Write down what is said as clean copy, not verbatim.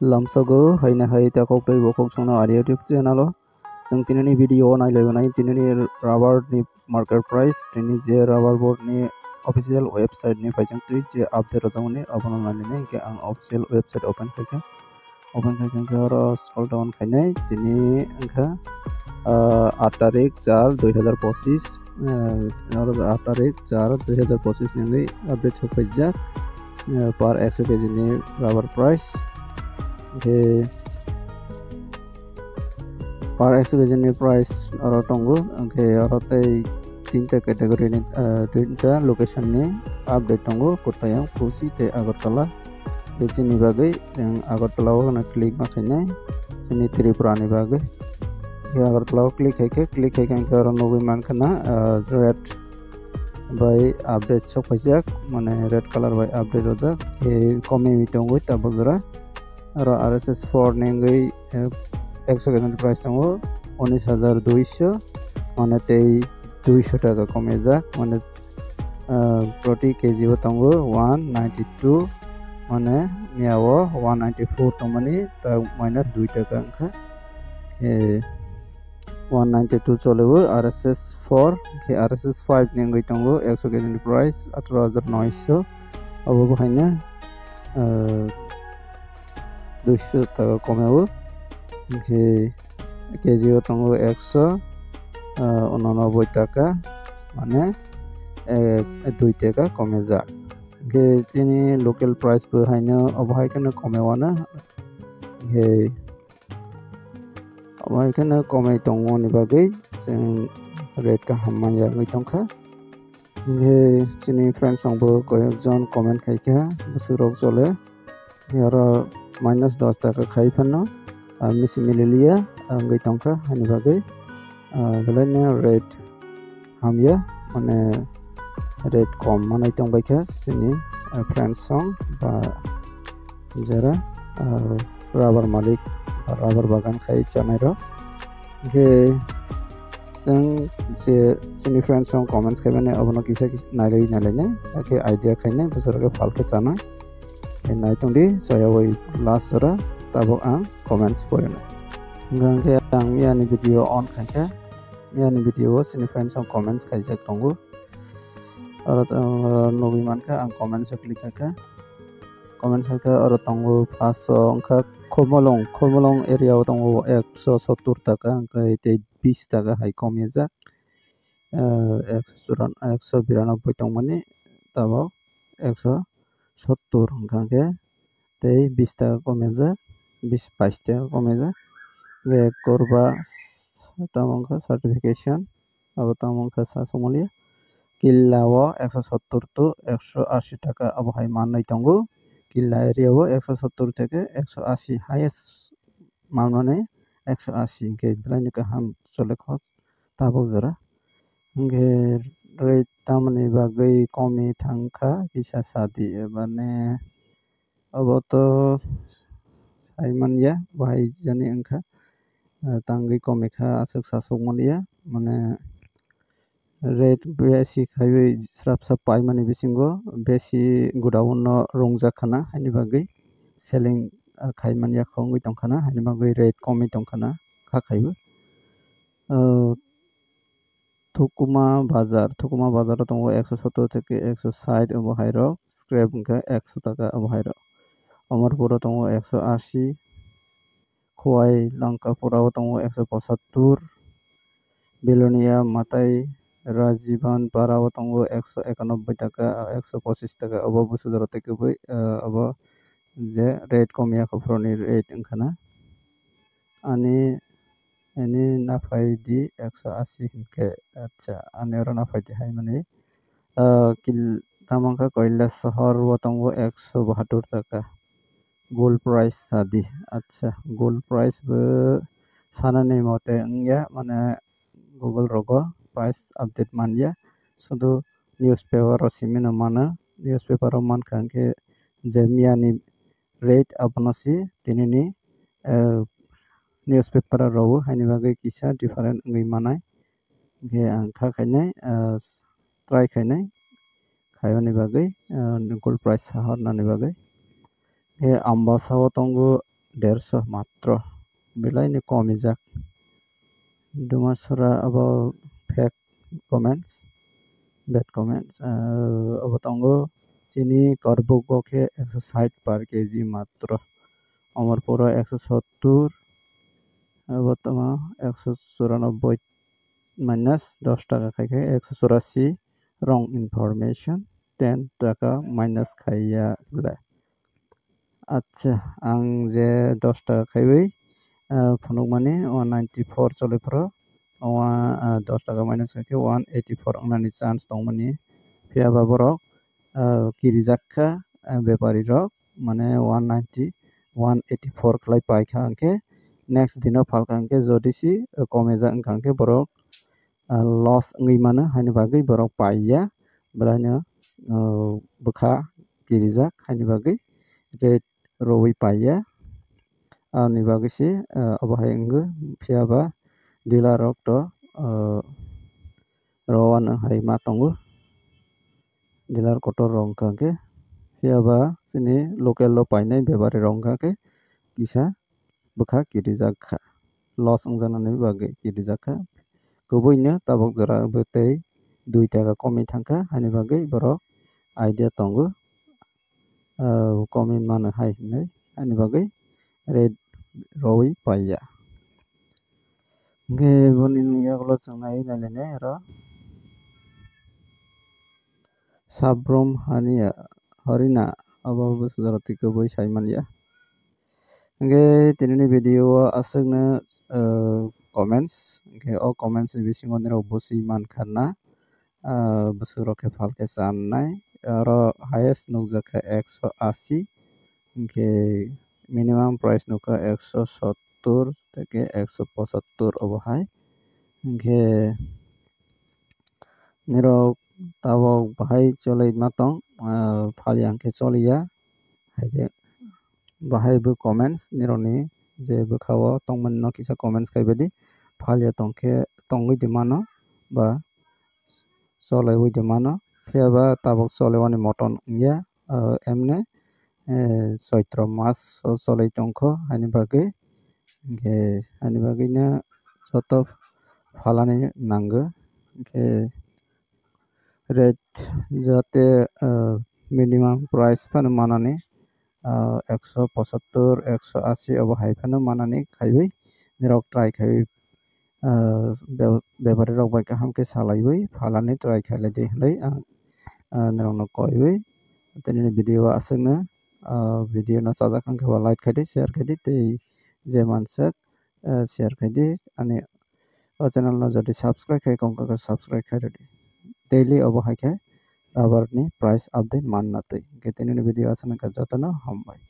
Lamsago haina hai ta kok doi bokok sona ari YouTube channel o जों tinani video nailaibanai tinani rubber ni market price tini je rubber board ni official website ni faijang tui je update rojangni abono nailai ke ang official website open khai oro scroll down khainai tini angkha 8 tarik 4 2025 oro 8 tarik 4 2025 ni update chokhaijak per 100 kg ni rubber price ke per 100 kg ni price oro tongo ke oro tei tinta category ni tinta location ni update tongo kotayang Kosi te Agartala beci ni bagai yang Agartala o na klik makanya sini Tripura ni bagai ke Agartala o klik hai ke oro nogi man kana red by update sok pajak mane red color by update ojak ke komi mitongo tabagara aro RSS 4 nengai 100 kg price tongo 19200 মানে তেই 200 টাকা কমে যাক মানে প্রতি KG tongo 192 মানে নিয়াও 194 তমানি তা minus 2 টাকা angka 192 চলেবো RSS 4 ke RSS 5 nengai tongo 100 kg price 18900 abo bahina 200 টাকা কমেবো ke কেজি tongo 199 টাকা মানে 2 টাকা কমে যাক ke tini local price bo haino obhai kana komewana ke obhai kana komai tongo ni bagai jeng rate ka hammaya ngai tongkha ke tini friends songbo koyekjon comment khaika busurok chole aro minus 10 টাকা khai phano misi mililia ngai tongkha hani bagai belanya rate hamya mane rate kom manai tongbaikha sini friends song ba jara rubber malik rubber bagan khai chanai ro ke jeng je sini friends song comments khaibane abono kisa nalai ke idea khaine busur falke chana nai tongdi sayawai last ra tabok ang comments porena ngangke ang miani video on khaika miani video sini friends song comments khaijak tongo nogi manka ang comments klik ka comments ka aro tongo 500 angka khomolong area tongo 170 টাকা angka ite 20 টাকা hai komeza 192 tongmani tabo 170 angka ke tei 20 টাকা komeza 22 টাকা komeza ge korba tamangka certification abo tamangka sasomulia Kilao 170 to 180 টাকা abahai manai tongo Killa area o 170 থেকে 180 highest manane 180 ke blani ka ham chole khot tabo gara nge rate tamani bagai komi thangkha kisa sadi bane oboto saiman ya bahai jani angkha tangi komi kha asuk sasuk mulia mane rate besi khaiwi srap sap pai mani bisingo besi godown no rongjak khana hani bagai selling khaimani yakhongwi tongkhana hani bagai rate komi tongkhana kha khaibo Thukuma bazar tongo 170 থেকে 160 অবহাই ro scrap angka 100 টাকা অবহাই ro Amarpur tongo 180 Khowai Langkapura tongo 175 Belonia Matai Rajivan Para tongo 191 টাকা 125 টাকা obo busudor থেকে boi obo je rate komia khofroni rate angkhana ani ini nafai di 180 hingke acha ani oro nafai di hai mane kil tamangka Koilas Shahar tongo 172 টাকা gold price sadi acha gold price be sanani mote ngya mane Google rogo price update manja sudu newspaper o simina mana newspaper o man khanke jemiani rate apnasi tinini newspaper ro hani bagai kisa different ngai manai ge angkha khainai try khainai khayoni bagai gold price sahar nani bagai he ambasa tongo 150 মাত্র বেলাইনি কমে যাক dumasura about fake comments bad comments abo tongo chini korbogo ke 160 per kg মাত্র আমার পুরো 170 abo tama 194 minus 10 টাকা খাইকে 184 wrong information 10 টাকা minus খাইয়া বলে আচ্ছা आं जे 10 টাকা খাইबै फुनुक माने 194 चले pro 10 টাকা minus খাইके 184 अंगनानि chance दं माने फियाबा बरक किरि जाक्का बेपारी रक माने 190 184 खलाई पाइखा अंके नेक्स्ट दिनो फालका अंके जदिसि कमेजा अंके बरक लस ngui mana haini bagai borok paia belanya bekha kirijak haini bagai je rowi paia ani bagai si abahai engge phiaba dealer rok to rowan hai matongo dealer kotor rong kangke phiaba sini local lo painai bebari rong kangke kisa bekha kirijak kha loss angjanani bagai kirijak kha kubuinya tabok jora betei 2 টাকা কমই থাকা হানি বাগै borok idea tongo কমই mano hai hinai হানি bagai red roi paia ge bonin yagulo changnai nalene ro sabrom hania harina abo busudara tiko boi saiman ya ge tinini video asakna comments ge o comments ni bisingo niro busi man khana busuk rok ke falke channai aro highest nukjaka 180 ge minimum price nuka 170 থেকে 175 obohai ge niro tabok bahai cholai matong phaliang ke cholia haide bahai bo comments nironi je bokhawo tongman no kisa comments kaibedi phalia tongke tongoi de mano ba cholai oi de mano phiaba tabok cholai wani moton ya emne chaitra mas cholai tongkho hani bagai ge hani bagai na joto phalani nango ge rate jate minimum price phano manani 175 180 obo hai phano manani khaibai nirok try khai बेपारी रक bai kaham ke salaibai phalani try khaile de hlai nirok no koibai tini video asakna video no chajakang ke like khaidi share khaidi tei je mansak share khaidi ani o channel no jodi subscribe khai kongka subscribe khaidi daily obo hai khe abar ni price update manna tei ke tini video asana ka jotano hambai।